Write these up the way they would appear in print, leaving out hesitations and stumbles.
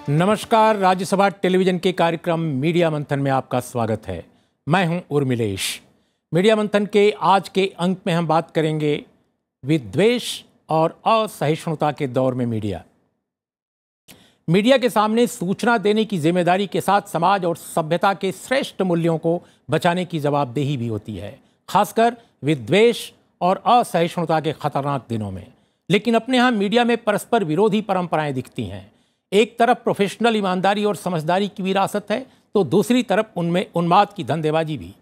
नमस्कार, राज्यसभा टेलीविजन के कार्यक्रम मीडिया मंथन में आपका स्वागत है। मैं हूं उर्मिलेश। मीडिया मंथन के आज के अंक में हम बात करेंगे विद्वेष और असहिष्णुता के दौर में मीडिया के सामने सूचना देने की जिम्मेदारी के साथ समाज और सभ्यता के श्रेष्ठ मूल्यों को बचाने की जवाबदेही भी होती है, खासकर विद्वेष और असहिष्णुता के खतरनाक दिनों में। लेकिन अपने यहाँ मीडिया में परस्पर विरोधी परंपराएं दिखती हैं। एक तरफ प्रोफेशनल ईमानदारी और समझदारी की विरासत है, तो दूसरी तरफ उनमें उन्माद की धंधेबाजी भी।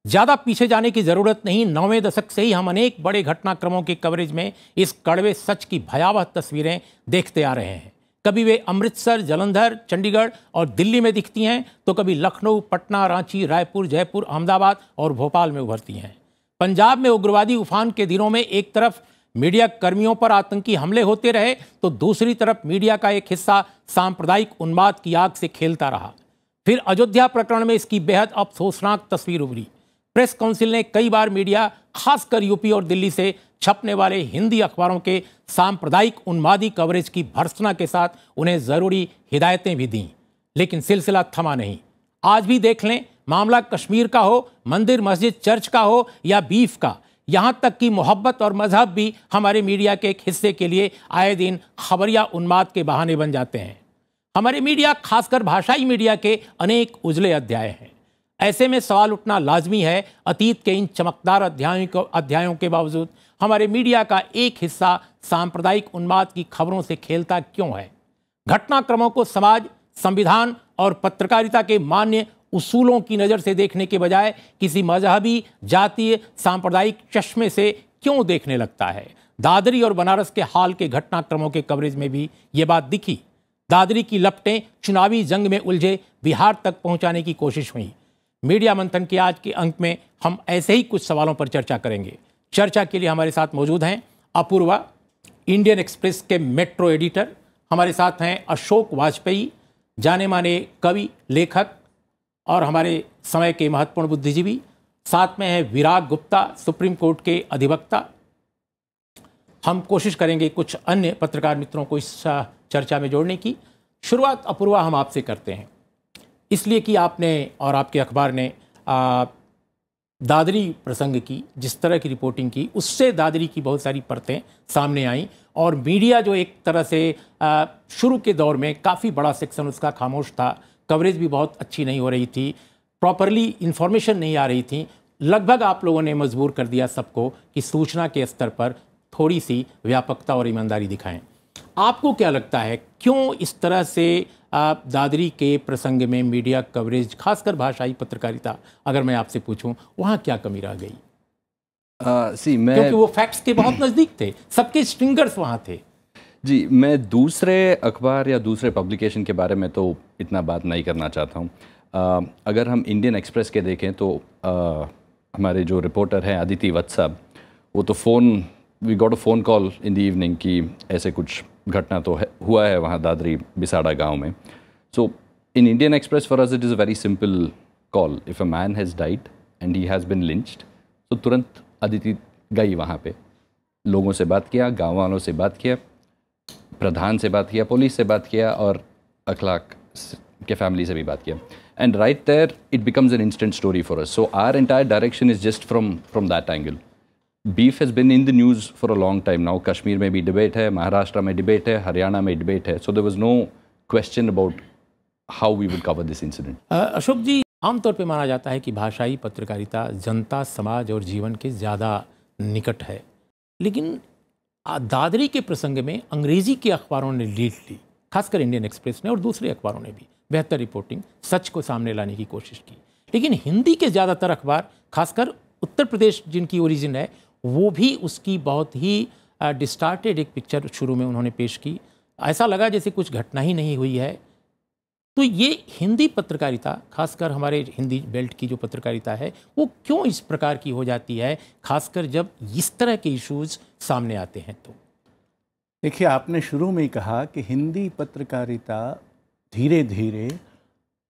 ज़्यादा पीछे जाने की ज़रूरत नहीं, 9वें दशक से ही हम अनेक बड़े घटनाक्रमों के कवरेज में इस कड़वे सच की भयावह तस्वीरें देखते आ रहे हैं। कभी वे अमृतसर, जालंधर, चंडीगढ़ और दिल्ली में दिखती हैं, तो कभी लखनऊ, पटना, रांची, रायपुर, जयपुर, अहमदाबाद और भोपाल में उभरती हैं। पंजाब में उग्रवादी उफान के दिनों में एक तरफ मीडिया कर्मियों पर आतंकी हमले होते रहे, तो दूसरी तरफ मीडिया का एक हिस्सा सांप्रदायिक उन्माद की आग से खेलता रहा। फिर अयोध्या प्रकरण में इसकी बेहद अफसोसनाक तस्वीर उभरी। प्रेस काउंसिल ने कई बार मीडिया, खासकर यूपी और दिल्ली से छपने वाले हिंदी अखबारों के सांप्रदायिक उन्मादी कवरेज की भर्त्सना के साथ उन्हें जरूरी हिदायतें भी दीं, लेकिन सिलसिला थमा नहीं। आज भी देख लें, मामला कश्मीर का हो, मंदिर, मस्जिद, चर्च का हो या बीफ का, यहां तक कि मोहब्बत और मजहब भी हमारे मीडिया के एक हिस्से के लिए आए दिन खबरिया उन्माद के बहाने बन जाते हैं। हमारे मीडिया, खासकर भाषाई मीडिया के अनेक उजले अध्याय हैं। ऐसे में सवाल उठना लाजमी है, अतीत के इन चमकदार अध्यायों के बावजूद हमारे मीडिया का एक हिस्सा सांप्रदायिक उन्माद की खबरों से खेलता क्यों है? घटनाक्रमों को समाज, संविधान और पत्रकारिता के मान्य उसूलों की नज़र से देखने के बजाय किसी मजहबी, जातीय, सांप्रदायिक चश्मे से क्यों देखने लगता है? दादरी और बनारस के हाल के घटनाक्रमों के कवरेज में भी ये बात दिखी। दादरी की लपटें चुनावी जंग में उलझे बिहार तक पहुंचाने की कोशिश हुई। मीडिया मंथन के आज के अंक में हम ऐसे ही कुछ सवालों पर चर्चा करेंगे। चर्चा के लिए हमारे साथ मौजूद हैं अपूर्वा, इंडियन एक्सप्रेस के मेट्रो एडिटर। हमारे साथ हैं अशोक वाजपेयी, जाने माने कवि, लेखक और हमारे समय के महत्वपूर्ण बुद्धिजीवी। साथ में है विराग गुप्ता, सुप्रीम कोर्ट के अधिवक्ता। हम कोशिश करेंगे कुछ अन्य पत्रकार मित्रों को इस चर्चा में जोड़ने की। शुरुआत अपूर्वा हम आपसे करते हैं, इसलिए कि आपने और आपके अखबार ने दादरी प्रसंग की जिस तरह की रिपोर्टिंग की, उससे दादरी की बहुत सारी परतें सामने आईं और मीडिया जो एक तरह से शुरू के दौर में काफ़ी बड़ा सेक्शन उसका खामोश था, कवरेज भी बहुत अच्छी नहीं हो रही थी, प्रॉपरली इंफॉर्मेशन नहीं आ रही थी। लगभग आप लोगों ने मजबूर कर दिया सबको कि सूचना के स्तर पर थोड़ी सी व्यापकता और ईमानदारी दिखाएं। आपको क्या लगता है, क्यों इस तरह से दादरी के प्रसंग में मीडिया कवरेज, खासकर भाषाई पत्रकारिता, अगर मैं आपसे पूछूं, वहाँ क्या कमी रह गई? क्योंकि वो फैक्ट्स के बहुत नज़दीक थे, सबके स्ट्रिंगर्स वहाँ थे। जी, मैं दूसरे अखबार या दूसरे पब्लिकेशन के बारे में तो इतना बात नहीं करना चाहता हूँ। अगर हम इंडियन एक्सप्रेस के देखें तो हमारे जो रिपोर्टर हैं अदिति वत्सा, वो तो we got a phone call in the evening कि ऐसे कुछ घटना तो हुआ है वहाँ दादरी बिसाड़ा गांव में। So in Indian Express for us it is a very simple call. If a man has died and he has been lynched, तो तुरंत अदिति गई वहाँ पे, लोगों से बात किया, गाँव वालों से बात किया, प्रधान से बात किया, पुलिस से बात किया और अखलाक के फैमिली से भी बात किया। And right there it becomes an instant story for us. So our entire direction is just from that angle. Beef has been in the news for a long time now. Kashmir में भी debate है, महाराष्ट्र में debate है, हरियाणा में debate है। So there was no question about how we would cover this incident. Ashok ji, आमतौर पे माना जाता है कि भाषाई पत्रकारिता जनता, समाज और जीवन के ज़्यादा निकट है, लेकिन दादरी के प्रसंग में अंग्रेजी के अखबारों ने लीड ली, खासकर इंडियन एक्सप्रेस ने और दूसरे अखबारों ने भी बेहतर रिपोर्टिंग, सच को सामने लाने की कोशिश की। लेकिन हिंदी के ज़्यादातर अखबार, खासकर उत्तर प्रदेश जिनकी ओरिजिन है, वो भी उसकी बहुत ही डिस्टार्टेड एक पिक्चर शुरू में उन्होंने पेश की। ऐसा लगा जैसे कुछ घटना ही नहीं हुई है। तो ये हिंदी पत्रकारिता, खासकर हमारे हिंदी बेल्ट की जो पत्रकारिता है, वो क्यों इस प्रकार की हो जाती है, खासकर जब इस तरह के इश्यूज सामने आते हैं? तो देखिए, आपने शुरू में ही कहा कि हिंदी पत्रकारिता धीरे धीरे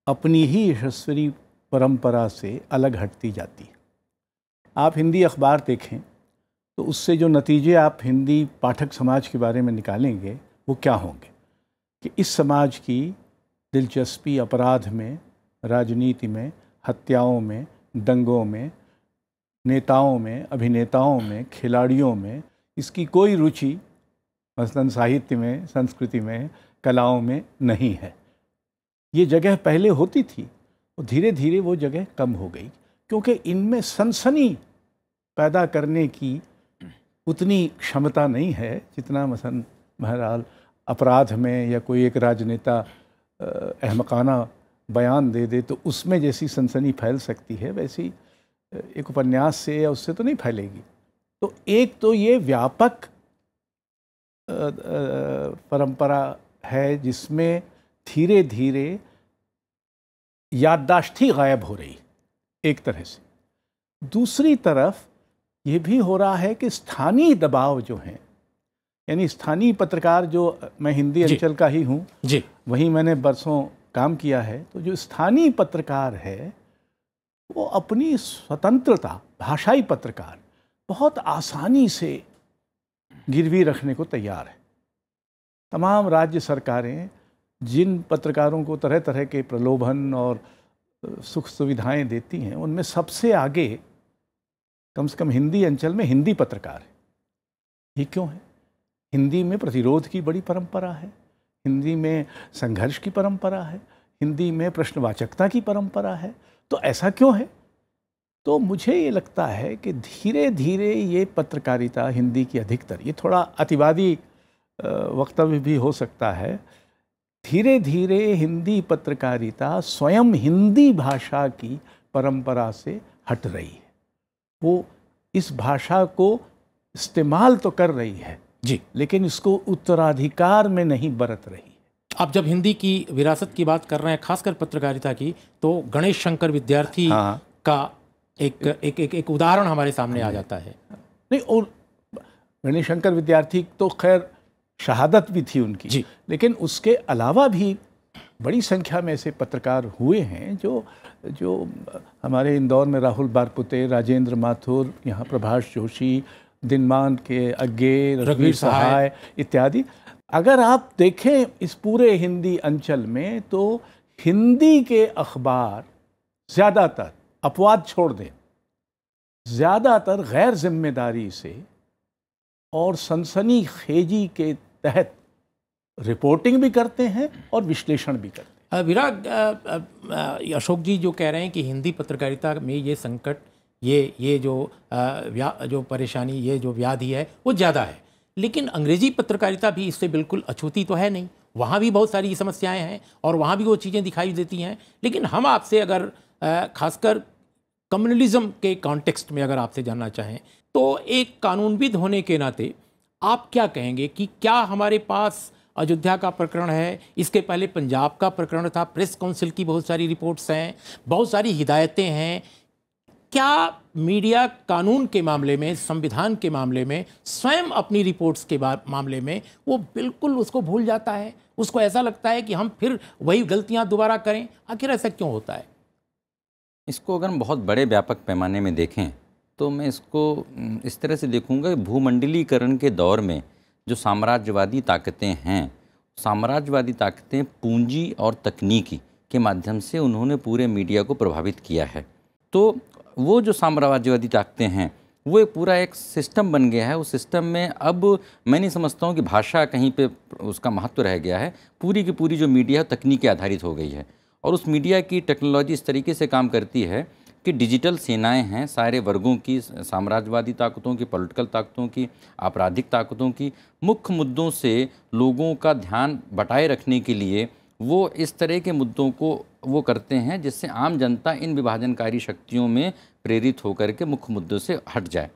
अपनी ही यशस्वी परंपरा से अलग हटती जाती है। आप हिंदी अखबार देखें तो उससे जो नतीजे आप हिंदी पाठक समाज के बारे में निकालेंगे वो क्या होंगे कि इस समाज की दिलचस्पी अपराध में, राजनीति में, हत्याओं में, दंगों में, नेताओं में, अभिनेताओं में, खिलाड़ियों में इसकी कोई रुचि मसलन साहित्य में, संस्कृति में, कलाओं में नहीं है। ये जगह पहले होती थी और धीरे धीरे वो जगह कम हो गई, क्योंकि इनमें सनसनी पैदा करने की उतनी क्षमता नहीं है जितना मसलन बहरहाल अपराध में या कोई एक राजनेता अहमकाना बयान दे दे तो उसमें जैसी सनसनी फैल सकती है, वैसी एक उपन्यास से या उससे तो नहीं फैलेगी। तो एक तो ये व्यापक परंपरा है जिसमें धीरे धीरे याददाश्त ही गायब हो रही एक तरह से। दूसरी तरफ ये भी हो रहा है कि स्थानीय दबाव जो हैं, यानी स्थानीय पत्रकार, जो मैं हिंदी अंचल का ही हूँ जी, वहीं मैंने बरसों काम किया है, तो जो स्थानीय पत्रकार है वो अपनी स्वतंत्रता, भाषाई पत्रकार बहुत आसानी से गिरवी रखने को तैयार है। तमाम राज्य सरकारें जिन पत्रकारों को तरह तरह के प्रलोभन और सुख सुविधाएं देती हैं, उनमें सबसे आगे कम से कम हिंदी अंचल में हिंदी पत्रकार है। ये क्यों है? हिंदी में प्रतिरोध की बड़ी परंपरा है, हिंदी में संघर्ष की परंपरा है, हिंदी में प्रश्नवाचकता की परंपरा है। तो ऐसा क्यों है? तो मुझे ये लगता है कि धीरे धीरे ये पत्रकारिता हिंदी की अधिकतर, ये थोड़ा अतिवादी वक्तव्य भी हो सकता है, धीरे धीरे हिंदी पत्रकारिता स्वयं हिंदी भाषा की परंपरा से हट रही है। वो इस भाषा को इस्तेमाल तो कर रही है जी, लेकिन इसको उत्तराधिकार में नहीं बरत रही है। आप जब हिंदी की विरासत की बात कर रहे हैं, खासकर पत्रकारिता की, तो गणेश शंकर विद्यार्थी का एक उदाहरण हमारे सामने आ जाता है। नहीं, और गणेश शंकर विद्यार्थी तो खैर शहादत भी थी उनकी जी, लेकिन उसके अलावा भी बड़ी संख्या में ऐसे पत्रकार हुए हैं जो हमारे इंदौर में राहुल बारपुते, राजेंद्र माथुर, यहाँ प्रभाष जोशी, दिनमान के अग्गे, रघुवीर सहाय इत्यादि। अगर आप देखें इस पूरे हिंदी अंचल में, तो हिंदी के अखबार ज़्यादातर, अपवाद छोड़ दें, ज़्यादातर गैर जिम्मेदारी से और सनसनी खेजी के तहत रिपोर्टिंग भी करते हैं और विश्लेषण भी करते हैं। विराग, अशोक जी जो कह रहे हैं कि हिंदी पत्रकारिता में ये संकट, ये जो परेशानी, ये जो व्याधि है वो ज़्यादा है, लेकिन अंग्रेज़ी पत्रकारिता भी इससे बिल्कुल अछूती तो है नहीं। वहाँ भी बहुत सारी समस्याएं हैं और वहाँ भी वो चीज़ें दिखाई देती हैं। लेकिन हम आपसे अगर खासकर कम्युनलिज्म के कॉन्टेक्स्ट में अगर आपसे जानना चाहें, तो एक कानूनविद होने के नाते आप क्या कहेंगे कि क्या हमारे पास अयोध्या का प्रकरण है, इसके पहले पंजाब का प्रकरण था, प्रेस काउंसिल की बहुत सारी रिपोर्ट्स हैं, बहुत सारी हिदायतें हैं, क्या मीडिया कानून के मामले में, संविधान के मामले में, स्वयं अपनी रिपोर्ट्स के मामले में वो बिल्कुल उसको भूल जाता है? उसको ऐसा लगता है कि हम फिर वही गलतियां दोबारा करें। आखिर ऐसा क्यों होता है? इसको अगर हम बहुत बड़े व्यापक पैमाने में देखें तो मैं इसको इस तरह से देखूंगा कि भूमंडलीकरण के दौर में जो साम्राज्यवादी ताकतें हैं, साम्राज्यवादी ताकतें पूंजी और तकनीकी के माध्यम से उन्होंने पूरे मीडिया को प्रभावित किया है। तो वो जो साम्राज्यवादी ताकतें हैं वो एक पूरा एक सिस्टम बन गया है। उस सिस्टम में अब मैं नहीं समझता हूँ कि भाषा कहीं पे उसका महत्व रह गया है। पूरी की पूरी जो मीडिया है तकनीकी आधारित हो गई है और उस मीडिया की टेक्नोलॉजी इस तरीके से काम करती है कि डिजिटल सेनाएं हैं सारे वर्गों की, साम्राज्यवादी ताकतों की, पॉलिटिकल ताकतों की, आपराधिक ताकतों की, मुख्य मुद्दों से लोगों का ध्यान बटाए रखने के लिए वो इस तरह के मुद्दों को वो करते हैं जिससे आम जनता इन विभाजनकारी शक्तियों में प्रेरित होकर के मुख्य मुद्दों से हट जाए।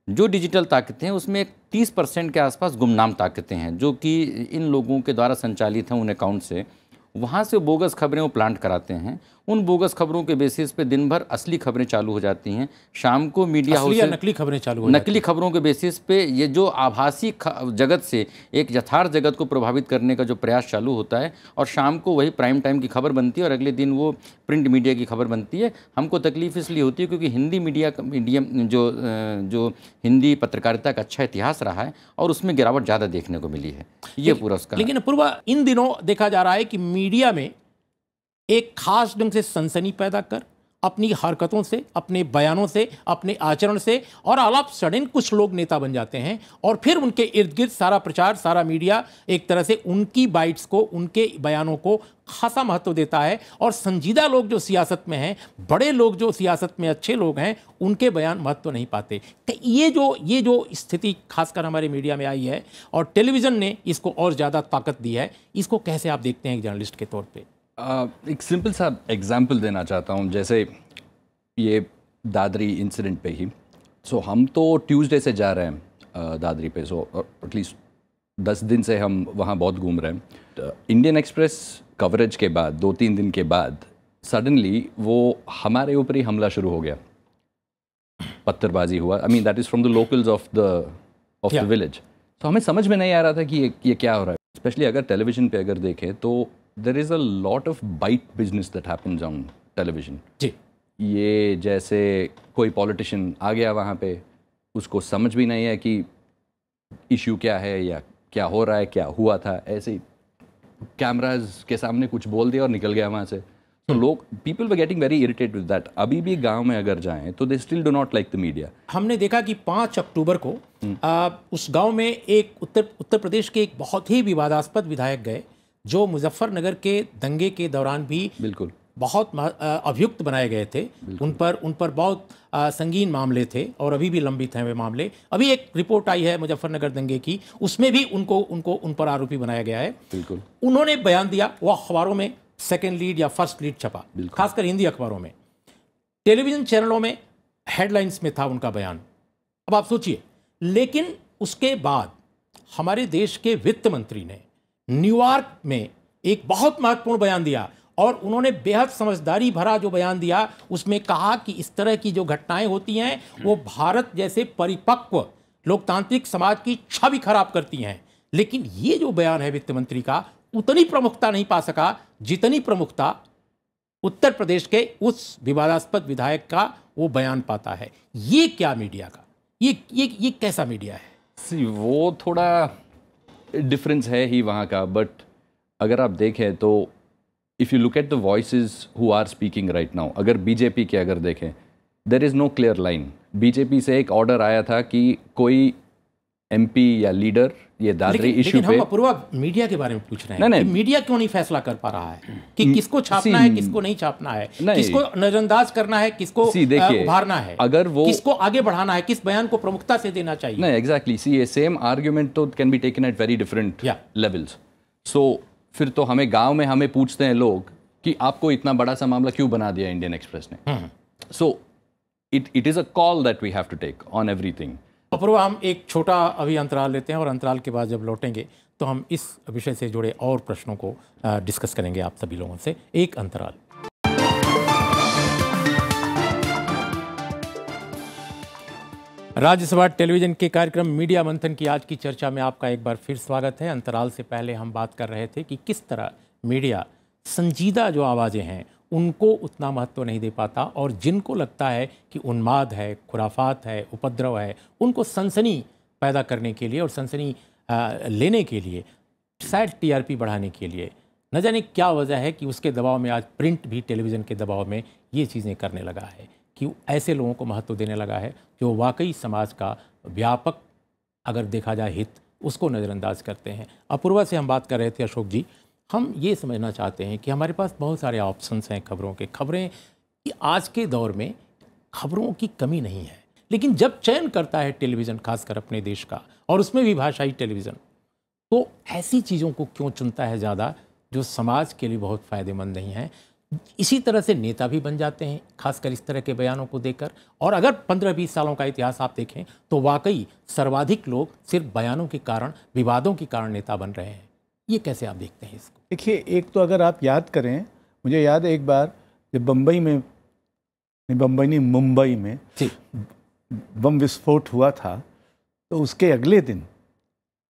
जो डिजिटल ताकतें हैं उसमें एक 30% के आसपास गुमनाम ताकतें हैं जो कि इन लोगों के द्वारा संचालित हैं, उन अकाउंट से वहाँ से बोगस खबरें वो प्लांट कराते हैं। उन बोगस खबरों के बेसिस पे दिन भर असली खबरें चालू हो जाती हैं। शाम को मीडिया हाउस नकली खबरें चालू हो नकली खबरों के बेसिस पे ये जो आभासी जगत से एक यथार्थ जगत को प्रभावित करने का जो प्रयास चालू होता है और शाम को वही प्राइम टाइम की खबर बनती है और अगले दिन वो प्रिंट मीडिया की खबर बनती है। हमको तकलीफ इसलिए होती है क्योंकि हिंदी मीडियम जो हिंदी पत्रकारिता का अच्छा इतिहास रहा है और उसमें गिरावट ज़्यादा देखने को मिली है। ये पूरा उसका। लेकिन पूर्वा इन दिनों देखा जा रहा है कि मीडिया में एक खास ढंग से सनसनी पैदा कर अपनी हरकतों से, अपने बयानों से, अपने आचरण से, और ऑल ऑफ सडन कुछ लोग नेता बन जाते हैं और फिर उनके इर्द गिर्द सारा प्रचार, सारा मीडिया एक तरह से उनकी बाइट्स को, उनके बयानों को खासा महत्व देता है। और संजीदा लोग जो सियासत में हैं, बड़े लोग जो सियासत में अच्छे लोग हैं, उनके बयान महत्व नहीं पाते। तो ये जो स्थिति खासकर हमारे मीडिया में आई है और टेलीविज़न ने इसको और ज़्यादा ताकत दी है, इसको कैसे आप देखते हैं एक जर्नलिस्ट के तौर पर? एक सिंपल सा एग्जाम्पल देना चाहता हूँ, जैसे ये दादरी इंसिडेंट पे ही। सो हम तो ट्यूसडे से जा रहे हैं दादरी पे, सो एटलीस्ट 10 दिन से हम वहाँ बहुत घूम रहे हैं। इंडियन एक्सप्रेस कवरेज के बाद 2-3 दिन के बाद सडनली वो हमारे ऊपर ही हमला शुरू हो गया, पत्थरबाजी हुआ। I mean that is from the locals of the village. तो हमें समझ में नहीं आ रहा था कि ये क्या हो रहा है। स्पेशली अगर टेलीविज़न पे अगर देखें तो there is a lot of bite business that happens on television. जी, ये जैसे कोई पॉलिटिशियन आ गया वहाँ पे, उसको समझ भी नहीं है कि इश्यू क्या है या क्या हो रहा है, क्या हुआ था, ऐसे ही कैमराज के सामने कुछ बोल दिया और निकल गया वहाँ से। तो लोग, people were getting very irritated with that. अभी भी गांव में अगर जाएं तो they still do not like the media. हमने देखा कि 5 अक्टूबर को उस गांव में एक उत्तर प्रदेश के एक बहुत ही विवादास्पद विधायक गए, जो मुजफ्फरनगर के दंगे के दौरान भी बिल्कुल बहुत अभियुक्त बनाए गए थे। उन पर बहुत संगीन मामले थे और अभी भी लंबित हैं वे मामले। अभी एक रिपोर्ट आई है मुजफ्फरनगर दंगे की, उसमें भी उन पर आरोपी बनाया गया है। बिल्कुल उन्होंने बयान दिया, वो अखबारों में सेकेंड लीड या फर्स्ट लीड छपा, खासकर हिंदी अखबारों में। टेलीविजन चैनलों में हेडलाइंस में था उनका बयान। अब आप सोचिए, लेकिन उसके बाद हमारे देश के वित्त मंत्री ने न्यूयॉर्क में एक बहुत महत्वपूर्ण बयान दिया और उन्होंने बेहद समझदारी भरा जो बयान दिया, उसमें कहा कि इस तरह की जो घटनाएं होती हैं वो भारत जैसे परिपक्व लोकतांत्रिक समाज की छवि खराब करती हैं। लेकिन ये जो बयान है वित्त मंत्री का, उतनी प्रमुखता नहीं पा सका जितनी प्रमुखता उत्तर प्रदेश के उस विवादास्पद विधायक का वो बयान पाता है। ये क्या मीडिया का, ये कैसा मीडिया है? वो थोड़ा डिफरेंस है ही वहाँ का। बट अगर आप देखें तो if you look at the voices who are speaking right now, अगर बीजेपी के अगर देखें, there is no clear line. BJP से एक ऑर्डर आया था कि कोई एमपी या लीडर ये दादरी इशू पे, हम अपूर्वा मीडिया के बारे में पूछ रहे हैं। नहीं, मीडिया क्यों नहीं फैसला कर पा रहा है कि किसको छापना है, किसको नहीं छापना है, किसको नजरअंदाज करना है, किसको उभारना है, अगर वो किसको आगे बढ़ाना है, किस बयान को प्रमुखता से देना चाहिए? नहीं, एग्जैक्टली। सी ये सेम आर्ग्यूमेंट तो can be taken at very different levels. So फिर तो हमें गांव में हमें पूछते हैं लोग कि आपको इतना बड़ा सा मामला क्यों बना दिया इंडियन एक्सप्रेस ने। So it is a call that we have to take on everything. Apoorva, हम एक छोटा अभी अंतराल लेते हैं और अंतराल के बाद जब लौटेंगे तो हम इस विषय से जुड़े और प्रश्नों को डिस्कस करेंगे आप सभी लोगों से। एक अंतराल। राज्यसभा टेलीविज़न के कार्यक्रम मीडिया मंथन की आज की चर्चा में आपका एक बार फिर स्वागत है। अंतराल से पहले हम बात कर रहे थे कि किस तरह मीडिया संजीदा जो आवाज़ें हैं उनको उतना महत्व नहीं दे पाता और जिनको लगता है कि उन्माद है, खुराफात है, उपद्रव है, उनको सनसनी पैदा करने के लिए और सनसनी लेने के लिए, शायद टीआरपी बढ़ाने के लिए, न जाने क्या वजह है कि उसके दबाव में आज प्रिंट भी टेलीविज़न के दबाव में ये चीज़ें करने लगा है कि ऐसे लोगों को महत्व देने लगा है जो वाकई समाज का व्यापक अगर देखा जाए हित, उसको नज़रअंदाज करते हैं। अपूर्वा से हम बात कर रहे थे अशोक जी, हम ये समझना चाहते हैं कि हमारे पास बहुत सारे ऑप्शंस हैं खबरों के। खबरें कि आज के दौर में खबरों की कमी नहीं है, लेकिन जब चयन करता है टेलीविज़न, खासकर अपने देश का और उसमें भी भाषाई टेलीविज़न, तो ऐसी चीज़ों को क्यों चुनता है ज़्यादा जो समाज के लिए बहुत फ़ायदेमंद नहीं है। इसी तरह से नेता भी बन जाते हैं, खासकर इस तरह के बयानों को देकर। और अगर 15-20 सालों का इतिहास आप देखें तो वाकई सर्वाधिक लोग सिर्फ बयानों के कारण, विवादों के कारण नेता बन रहे हैं। ये कैसे आप देखते हैं इसको? देखिए, एक तो अगर आप याद करें, मुझे याद है एक बार जब मुंबई में बम विस्फोट हुआ था, तो उसके अगले दिन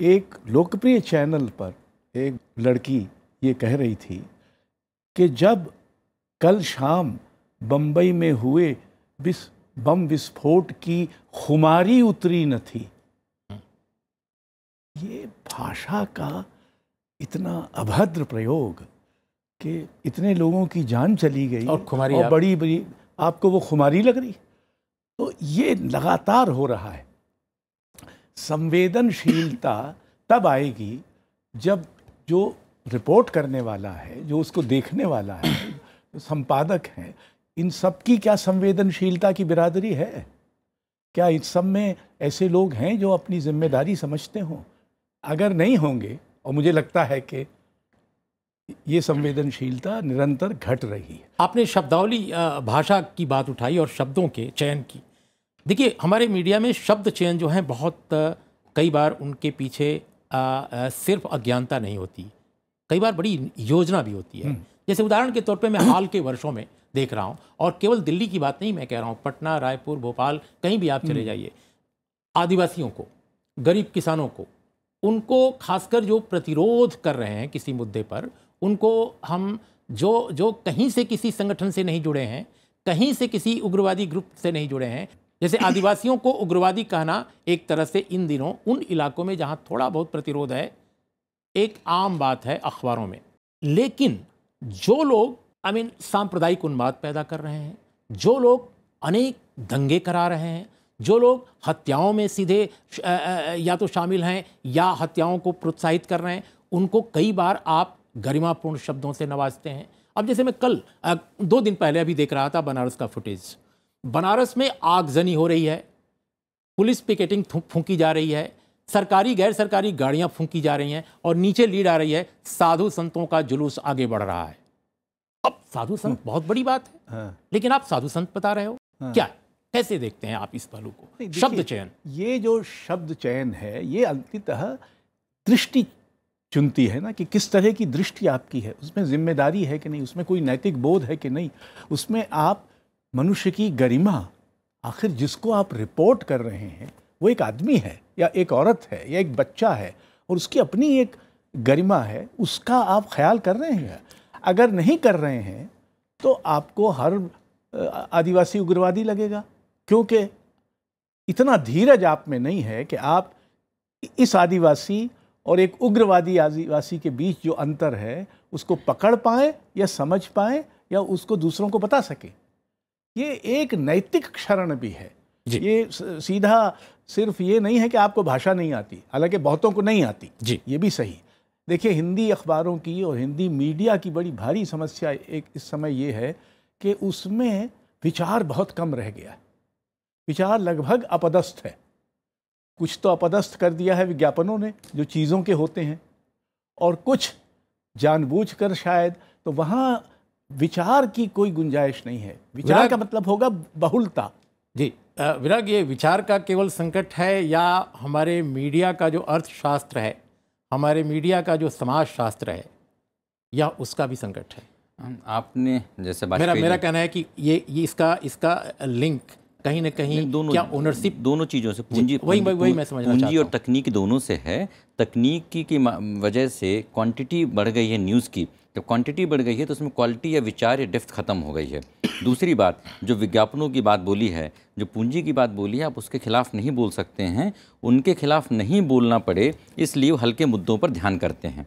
एक लोकप्रिय चैनल पर एक लड़की ये कह रही थी कि जब कल शाम बम्बई में हुए बम विस्फोट की खुमारी उतरी न थी। ये भाषा का इतना अभद्र प्रयोग कि इतने लोगों की जान चली गई और खुमारी और बड़ी बड़ी आपको वो खुमारी लग रही। तो ये लगातार हो रहा है। संवेदनशीलता तब आएगी जब जो रिपोर्ट करने वाला है, जो उसको देखने वाला है, जो संपादक हैं, इन सब की क्या संवेदनशीलता की बिरादरी है? क्या इस सब में ऐसे लोग हैं जो अपनी जिम्मेदारी समझते हों? अगर नहीं होंगे, और मुझे लगता है कि ये संवेदनशीलता निरंतर घट रही है। आपने शब्दावली भाषा की बात उठाई और शब्दों के चयन की। देखिए, हमारे मीडिया में शब्द चयन जो हैं बहुत कई बार उनके पीछे सिर्फ अज्ञानता नहीं होती, कई बार बड़ी योजना भी होती है। जैसे उदाहरण के तौर पे मैं हाल के वर्षों में देख रहा हूँ, और केवल दिल्ली की बात नहीं मैं कह रहा हूँ, पटना, रायपुर, भोपाल, कहीं भी आप चले जाइए, आदिवासियों को, गरीब किसानों को, उनको खासकर जो प्रतिरोध कर रहे हैं किसी मुद्दे पर, उनको हम जो कहीं से किसी संगठन से नहीं जुड़े हैं, कहीं से किसी उग्रवादी ग्रुप से नहीं जुड़े हैं, जैसे आदिवासियों को उग्रवादी कहना एक तरह से इन दिनों उन इलाकों में जहां थोड़ा बहुत प्रतिरोध है एक आम बात है अखबारों में। लेकिन जो लोग सांप्रदायिक उन्माद पैदा कर रहे हैं, जो लोग अनेक दंगे करा रहे हैं, जो लोग हत्याओं में सीधे या तो शामिल हैं या हत्याओं को प्रोत्साहित कर रहे हैं, उनको कई बार आप गरिमापूर्ण शब्दों से नवाजते हैं। अब जैसे मैं कल 2 दिन पहले अभी देख रहा था बनारस का फुटेज। बनारस में आगजनी हो रही है, पुलिस पिकेटिंग फूंकी जा रही है, सरकारी गैर सरकारी गाड़ियां फूंकी जा रही हैं, और नीचे लीड आ रही है, साधु संतों का जुलूस आगे बढ़ रहा है। अब साधु संत बहुत बड़ी बात है, लेकिन आप साधु संत बता रहे हो, क्या कैसे देखते हैं आप इस पहलू को? शब्द चयन, ये जो शब्द चयन है, ये अंततः दृष्टि चुनती है ना, कि किस तरह की दृष्टि आपकी है, उसमें जिम्मेदारी है कि नहीं, उसमें कोई नैतिक बोध है कि नहीं, उसमें आप मनुष्य की गरिमा, आखिर जिसको आप रिपोर्ट कर रहे हैं वो एक आदमी है या एक औरत है या एक बच्चा है, और उसकी अपनी एक गरिमा है, उसका आप ख्याल कर रहे हैं। अगर नहीं कर रहे हैं तो आपको हर आदिवासी उग्रवादी लगेगा, क्योंकि इतना धीरज आप में नहीं है कि आप इस आदिवासी और एक उग्रवादी आदिवासी के बीच जो अंतर है उसको पकड़ पाएं या समझ पाएं या उसको दूसरों को बता सकें। ये एक नैतिक क्षरण भी है। ये सीधा सिर्फ ये नहीं है कि आपको भाषा नहीं आती, हालांकि बहुतों को नहीं आती जी, ये भी सही। देखिए, हिंदी अखबारों की और हिंदी मीडिया की बड़ी भारी समस्या एक इस समय ये है कि उसमें विचार बहुत कम रह गया है। विचार लगभग अपदस्थ है। कुछ तो अपदस्थ कर दिया है विज्ञापनों ने जो चीज़ों के होते हैं, और कुछ जानबूझकर शायद, तो वहाँ विचार की कोई गुंजाइश नहीं है। विचार का मतलब होगा बहुलता। जी विराग, ये विचार का केवल संकट है या हमारे मीडिया का जो अर्थशास्त्र है, हमारे मीडिया का जो समाजशास्त्र है, या उसका भी संकट है? आपने जैसे बात मेरा कहना है कि ये इसका लिंक कहीं ना कहीं क्या ओनरशिप, दोनों चीज़ों से, पूंजी वही मैं समझना चाहता हूं। पूंजी और तकनीक दोनों से है। तकनीकी की वजह से क्वांटिटी बढ़ गई है न्यूज़ की, जब क्वांटिटी बढ़ गई है तो उसमें क्वालिटी या विचार या डेप्थ खत्म हो गई है। दूसरी बात, जो विज्ञापनों की बात बोली है, जो पूंजी की बात बोली है, आप उसके खिलाफ नहीं बोल सकते हैं, उनके खिलाफ नहीं बोलना पड़े इसलिए वो हल्के मुद्दों पर ध्यान करते हैं।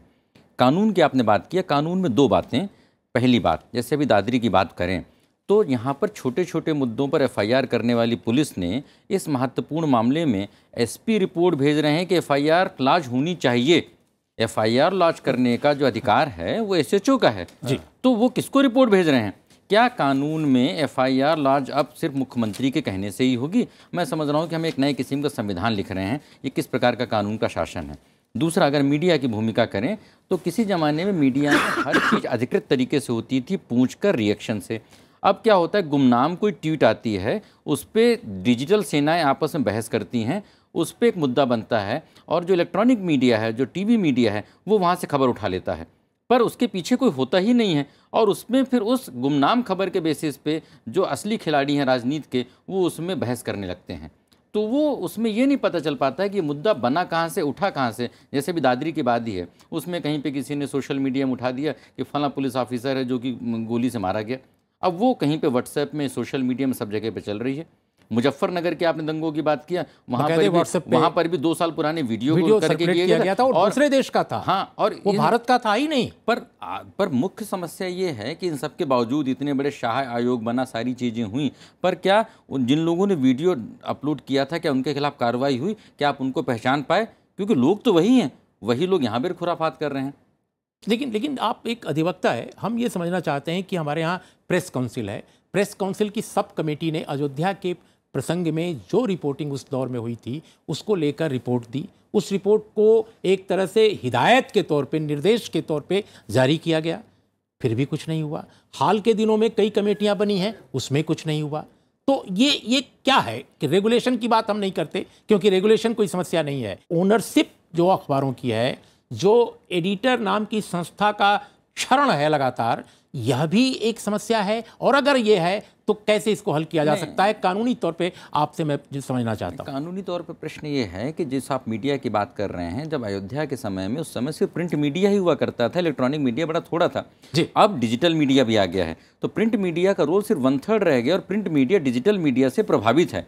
कानून की आपने बात किया, कानून में 2 बातें। पहली बात, जैसे अभी दादरी की बात करें तो यहाँ पर छोटे छोटे मुद्दों पर FIR करने वाली पुलिस ने इस महत्वपूर्ण मामले में SP रिपोर्ट भेज रहे हैं कि FIR लॉन्च होनी चाहिए। FIR लॉन्च करने का जो अधिकार है वो SHO का है जी, तो वो किसको रिपोर्ट भेज रहे हैं? क्या कानून में FIR लॉन्च अब सिर्फ मुख्यमंत्री के कहने से ही होगी? मैं समझ रहा हूँ कि हम एक नए किस्म का संविधान लिख रहे हैं, ये किस प्रकार का कानून का शासन है। दूसरा, अगर मीडिया की भूमिका करें तो किसी ज़माने में मीडिया में हर चीज़ अधिकृत तरीके से होती थी, पूछकर रिएक्शन से। अब क्या होता है, गुमनाम कोई ट्वीट आती है, उस पर डिजिटल सेनाएं आपस में बहस करती हैं, उस पर एक मुद्दा बनता है, और जो इलेक्ट्रॉनिक मीडिया है, जो TV मीडिया है, वो वहाँ से खबर उठा लेता है, पर उसके पीछे कोई होता ही नहीं है, और उसमें फिर उस गुमनाम खबर के बेसिस पे जो असली खिलाड़ी हैं राजनीति के, वो उसमें बहस करने लगते हैं। तो वो उसमें ये नहीं पता चल पाता है कि मुद्दा बना कहाँ से, उठा कहाँ से। जैसे भी दादरी की बात ही है, उसमें कहीं पे किसी ने सोशल मीडिया में उठा दिया कि फला पुलिस ऑफिसर है जो कि गोली से मारा गया। अब वो कहीं पे व्हाट्सएप में, सोशल मीडिया में, सब जगह पे चल रही है। मुजफ्फरनगर के आपने दंगों की बात किया, वहां पर भी 2 साल पुराने वीडियो करके किया गया था और दूसरे देश का था। हाँ, और वो भारत का था ही नहीं। पर मुख्य समस्या ये है कि इन सब के बावजूद इतने बड़े शाह आयोग बना, सारी चीजें हुई, पर क्या जिन लोगों ने वीडियो अपलोड किया था क्या उनके खिलाफ कार्रवाई हुई? क्या आप उनको पहचान पाए? क्योंकि लोग तो वही हैं, वही लोग यहाँ पर खुराफात कर रहे हैं। लेकिन आप एक अधिवक्ता है, हम ये समझना चाहते हैं कि हमारे यहाँ प्रेस काउंसिल है, प्रेस काउंसिल की सब कमेटी ने अयोध्या के प्रसंग में जो रिपोर्टिंग उस दौर में हुई थी उसको लेकर रिपोर्ट दी। उस रिपोर्ट को एक तरह से हिदायत के तौर पे, निर्देश के तौर पे जारी किया गया, फिर भी कुछ नहीं हुआ। हाल के दिनों में कई कमेटियां बनी हैं, उसमें कुछ नहीं हुआ। तो ये क्या है कि रेगुलेशन की बात हम नहीं करते, क्योंकि रेगुलेशन कोई समस्या नहीं है। ओनरशिप जो अखबारों की है, जो एडिटर नाम की संस्था का क्षरण है लगातार, यह भी एक समस्या है। और अगर यह है तो कैसे इसको हल किया जा सकता है कानूनी तौर पे, आपसे मैं समझना चाहता हूँ। कानूनी तौर पे प्रश्न ये है कि जिस आप मीडिया की बात कर रहे हैं, जब अयोध्या के समय में, उस समय सिर्फ प्रिंट मीडिया ही हुआ करता था, इलेक्ट्रॉनिक मीडिया बड़ा थोड़ा था जी। अब डिजिटल मीडिया भी आ गया है, तो प्रिंट मीडिया का रोल सिर्फ 1/3 रह गया और प्रिंट मीडिया डिजिटल मीडिया से प्रभावित है।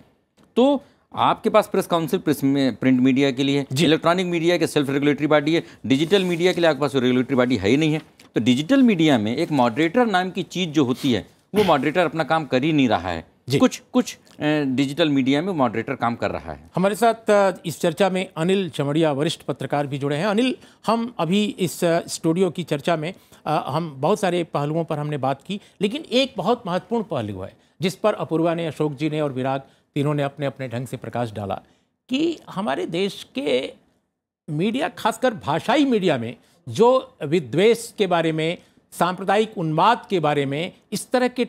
तो आपके पास प्रेस काउंसिल प्रिंट मीडिया के लिए, इलेक्ट्रॉनिक मीडिया के सेल्फ रेगुलेटरी बॉडी है, डिजिटल मीडिया के लिए आपके पास रेगुलेटरी बॉडी है ही नहीं है। तो डिजिटल मीडिया में एक मॉडरेटर नाम की चीज़ जो होती है, वो मॉडरेटर अपना काम कर ही नहीं रहा है। कुछ डिजिटल मीडिया में मॉडरेटर काम कर रहा है। हमारे साथ इस चर्चा में अनिल चमड़िया, वरिष्ठ पत्रकार भी जुड़े हैं। अनिल, हम अभी इस स्टूडियो की चर्चा में हम बहुत सारे पहलुओं पर हमने बात की, लेकिन एक बहुत महत्वपूर्ण पहलू है जिस पर अपूर्वा ने, अशोक जी ने और विराग तीनों ने अपने अपने ढंग से प्रकाश डाला, कि हमारे देश के मीडिया, खासकर भाषाई मीडिया में, जो विद्वेष के बारे में, सांप्रदायिक उन्माद के बारे में, इस तरह के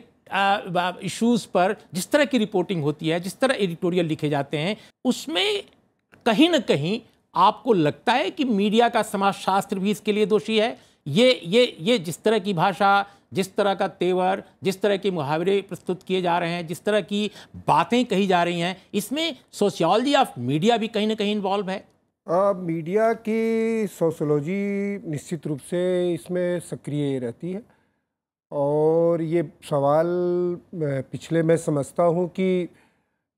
इश्यूज़ पर जिस तरह की रिपोर्टिंग होती है, जिस तरह एडिटोरियल लिखे जाते हैं, उसमें कहीं ना कहीं आपको लगता है कि मीडिया का समाजशास्त्र भी इसके लिए दोषी है? ये जिस तरह की भाषा, जिस तरह का तेवर, जिस तरह के मुहावरे प्रस्तुत किए जा रहे हैं, जिस तरह की बातें कही जा रही हैं, इसमें सोशियोलॉजी ऑफ मीडिया भी कहीं ना कहीं इन्वॉल्व है। मीडिया की सोशियोलॉजी निश्चित रूप से इसमें सक्रिय रहती है, और ये सवाल पिछले, मैं समझता हूँ कि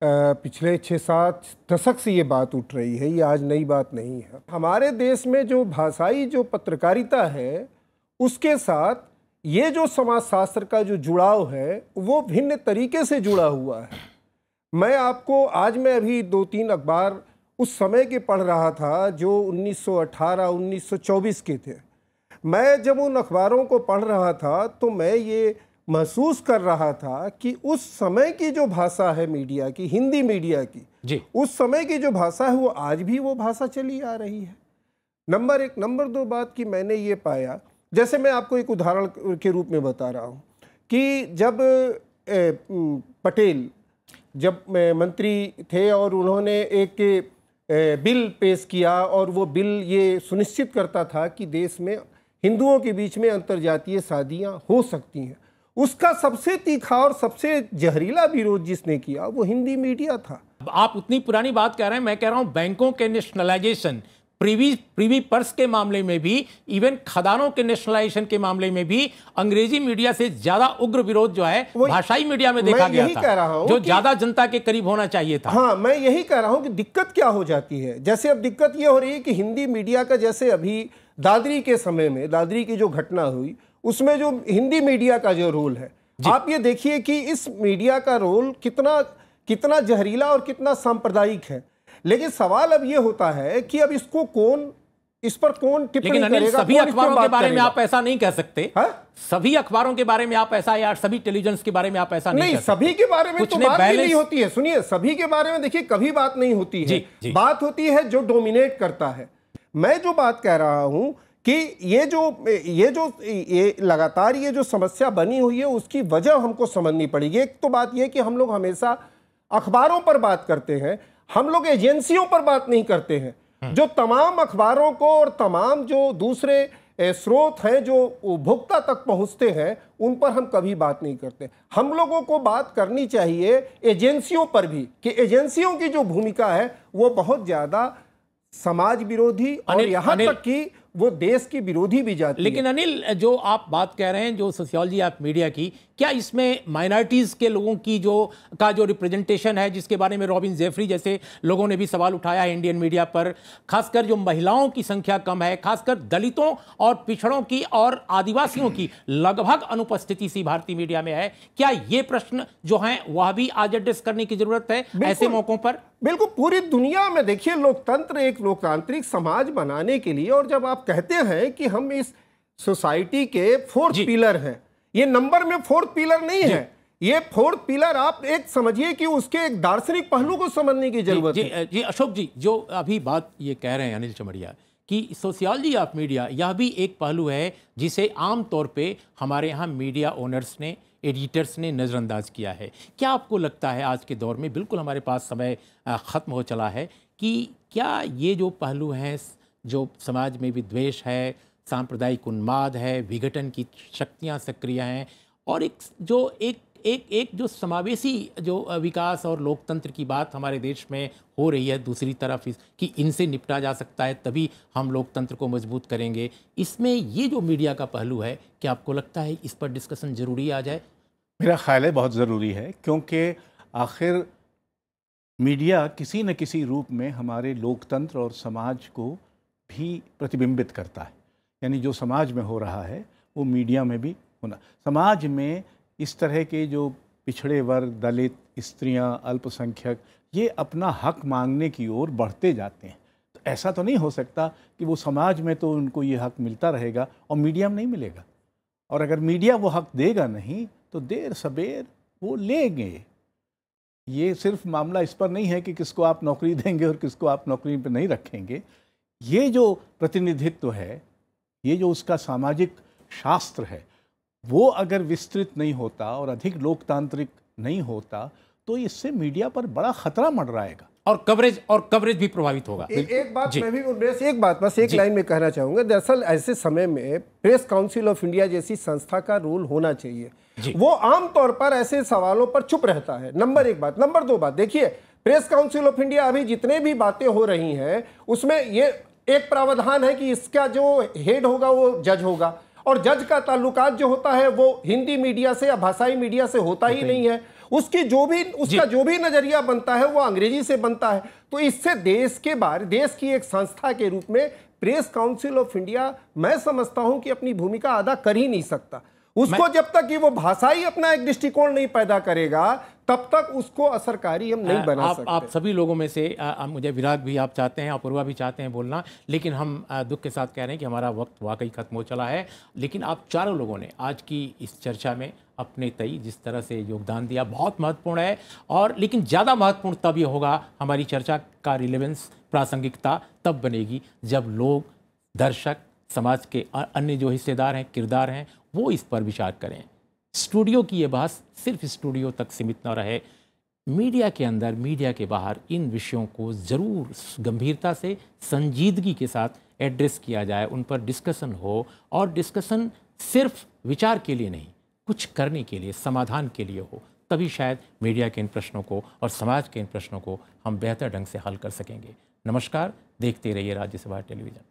पिछले 6-7 दशक से ये बात उठ रही है, ये आज नई बात नहीं है। हमारे देश में जो भाषाई जो पत्रकारिता है, उसके साथ ये जो समाजशास्त्र का जो जुड़ाव है, वो भिन्न तरीके से जुड़ा हुआ है। मैं अभी 2-3 अखबार उस समय के पढ़ रहा था जो 1918-1924 के थे। मैं जब उन अखबारों को पढ़ रहा था तो मैं ये महसूस कर रहा था कि उस समय की जो भाषा है मीडिया की, हिंदी मीडिया की जी, उस समय की जो भाषा है वो आज भी वो भाषा चली आ रही है। नंबर 1। नंबर 2 बात कि मैंने ये पाया, जैसे मैं आपको एक उदाहरण के रूप में बता रहा हूँ कि जब पटेल जब मंत्री थे और उन्होंने एक बिल पेश किया, और वो बिल ये सुनिश्चित करता था कि देश में हिंदुओं के बीच में अंतर्जातीय शादियां हो सकती हैं, उसका सबसे तीखा और सबसे जहरीला विरोध जिसने किया वो हिंदी मीडिया था। आप उतनी पुरानी बात कह रहे हैं, मैं कह रहा हूं बैंकों के नेशनलाइजेशन, प्रीवी पर्स के मामले में भी, इवन खदानों के नेशनलाइजेशन के मामले में भी अंग्रेजी मीडिया से ज्यादा उग्र विरोध जो है भाषाई मीडिया में देखा गया था, जो ज्यादा जनता के करीब होना चाहिए था। हाँ, मैं यही कह रहा हूं कि दिक्कत क्या हो जाती है। जैसे अब दिक्कत ये हो रही है कि हिंदी मीडिया का, जैसे अभी दादरी के समय में, दादरी की जो घटना हुई, उसमें जो हिंदी मीडिया का जो रोल है, आप ये देखिए कि इस मीडिया का रोल कितना जहरीला और कितना सांप्रदायिक है। लेकिन सवाल अब ये होता है कि अब इस पर कौन टिप्पणी करेगा? सभी अखबारों के बारे में आप ऐसा नहीं कह सकते। सभी अखबारों के बारे में आप ऐसा, या सभी टेलीविजन के बारे में आप ऐसा नहीं कह सकते। सभी के बारे में तो बात नहीं होती है। सुनिए, सभी के बारे में देखिए कभी बात नहीं होती है। बात होती है जो डोमिनेट करता है। मैं जो बात कह रहा हूं कि ये लगातार ये जो समस्या बनी हुई है, उसकी वजह हमको समझनी पड़ेगी। एक तो बात यह कि हम लोग हमेशा अखबारों पर बात करते हैं, हम लोग एजेंसियों पर बात नहीं करते हैं, जो तमाम अखबारों को और तमाम जो दूसरे स्रोत हैं जो उपभोक्ता तक पहुंचते हैं, उन पर हम कभी बात नहीं करते। हम लोगों को बात करनी चाहिए एजेंसियों पर भी, कि एजेंसियों की जो भूमिका है वो बहुत ज्यादा समाज विरोधी और यहाँ तक कि वो देश की विरोधी भी जाती है। लेकिन अनिल, जो आप बात कह रहे हैं, जो सोशियोलॉजी ऑफ मीडिया की, क्या इसमें माइनॉरिटीज़ के लोगों की जो रिप्रेजेंटेशन है, जिसके बारे में रॉबिन जेफरी जैसे लोगों ने भी सवाल उठाया है इंडियन मीडिया पर, खासकर जो महिलाओं की संख्या कम है, खासकर दलितों और पिछड़ों की और आदिवासियों की लगभग अनुपस्थिति सी भारतीय मीडिया में है, क्या ये प्रश्न जो हैं वह भी आज एड्रेस करने की जरूरत है ऐसे मौकों पर? बिल्कुल। पूरी दुनिया में देखिए, लोकतंत्र एक लोकतांत्रिक समाज बनाने के लिए, और जब आप कहते हैं कि हम इस सोसाइटी के फोर्थ पिलर हैं, ये नंबर में फोर्थ पिलर नहीं है, ये फोर्थ पिलर आप एक समझिए कि उसके एक दार्शनिक पहलू को समझने की जरूरत है। जी अशोक जी, जो अभी बात ये कह रहे हैं अनिल चमड़िया कि सोशियोलॉजी ऑफ मीडिया, यह भी एक पहलू है जिसे आमतौर पे हमारे यहाँ मीडिया ओनर्स ने, एडिटर्स ने नज़रअंदाज किया है। क्या आपको लगता है आज के दौर में, बिल्कुल हमारे पास समय ख़त्म हो चला है, कि क्या ये जो पहलू हैं, जो समाज में विद्वेष है, सांप्रदायिक उन्माद है, विघटन की शक्तियाँ सक्रिय हैं, और एक जो समावेशी जो विकास और लोकतंत्र की बात हमारे देश में हो रही है दूसरी तरफ, कि इनसे निपटा जा सकता है, तभी हम लोकतंत्र को मजबूत करेंगे, इसमें ये जो मीडिया का पहलू है, क्या आपको लगता है इस पर डिस्कशन ज़रूरी आ जाए? मेरा ख्याल है बहुत ज़रूरी है, क्योंकि आखिर मीडिया किसी न किसी रूप में हमारे लोकतंत्र और समाज को भी प्रतिबिंबित करता है। यानी जो समाज में हो रहा है वो मीडिया में भी होना। समाज में इस तरह के जो पिछड़े वर्ग, दलित, स्त्रियां, अल्पसंख्यक, ये अपना हक मांगने की ओर बढ़ते जाते हैं। तो ऐसा तो नहीं हो सकता कि वो समाज में तो उनको ये हक मिलता रहेगा और मीडिया में नहीं मिलेगा। और अगर मीडिया वो हक देगा नहीं तो देर सबेर वो लेंगे। ये सिर्फ मामला इस पर नहीं है कि किसको आप नौकरी देंगे और किसको आप नौकरी पर नहीं रखेंगे। ये जो प्रतिनिधित्व है, ये जो उसका सामाजिक शास्त्र है, वो अगर विस्तृत नहीं होता और अधिक लोकतांत्रिक नहीं होता तो इससे मीडिया पर बड़ा खतरा मंडराएगा और कवरेज भी प्रभावित होगा। एक बात मैं भी एक बात बस एक लाइन में कहना चाहूंगा। दरअसल ऐसे समय में प्रेस काउंसिल ऑफ इंडिया जैसी संस्था का रोल होना चाहिए। वो आमतौर पर ऐसे सवालों पर चुप रहता है, नंबर एक बात। नंबर दो बात, देखिए प्रेस काउंसिल ऑफ इंडिया अभी जितने भी बातें हो रही हैं उसमें ये एक प्रावधान है कि इसका जो हेड होगा वो जज होगा, और जज का ताल्लुकात जो होता है वो हिंदी मीडिया से या भाषाई मीडिया से होता ही नहीं है। उसका जो भी नजरिया बनता है वो अंग्रेजी से बनता है। तो इससे देश की एक संस्था के रूप में प्रेस काउंसिल ऑफ इंडिया, मैं समझता हूं कि अपनी भूमिका अदा कर ही नहीं सकता। उसको जब तक कि वो भाषाई अपना एक दृष्टिकोण नहीं पैदा करेगा तब तक उसको असरकारी हम नहीं बना सकते। आप सभी लोगों में से मुझे विराग भी आप चाहते हैं, अपूर्वा भी चाहते हैं बोलना, लेकिन हम दुख के साथ कह रहे हैं कि हमारा वक्त वाकई खत्म हो चला है। लेकिन आप चारों लोगों ने आज की इस चर्चा में अपने तय जिस तरह से योगदान दिया बहुत महत्वपूर्ण है। और लेकिन ज़्यादा महत्वपूर्ण तब ये होगा, हमारी चर्चा का रिलेवेंस, प्रासंगिकता तब बनेगी जब लोग, दर्शक, समाज के अन्य जो हिस्सेदार हैं, किरदार हैं, वो इस पर विचार करें। स्टूडियो की ये बहस सिर्फ स्टूडियो तक सीमित न रहे, मीडिया के अंदर, मीडिया के बाहर इन विषयों को ज़रूर गंभीरता से, संजीदगी के साथ एड्रेस किया जाए, उन पर डिस्कशन हो। और डिस्कशन सिर्फ विचार के लिए नहीं, कुछ करने के लिए, समाधान के लिए हो। तभी शायद मीडिया के इन प्रश्नों को और समाज के इन प्रश्नों को हम बेहतर ढंग से हल कर सकेंगे। नमस्कार, देखते रहिए राज्यसभा टेलीविज़न।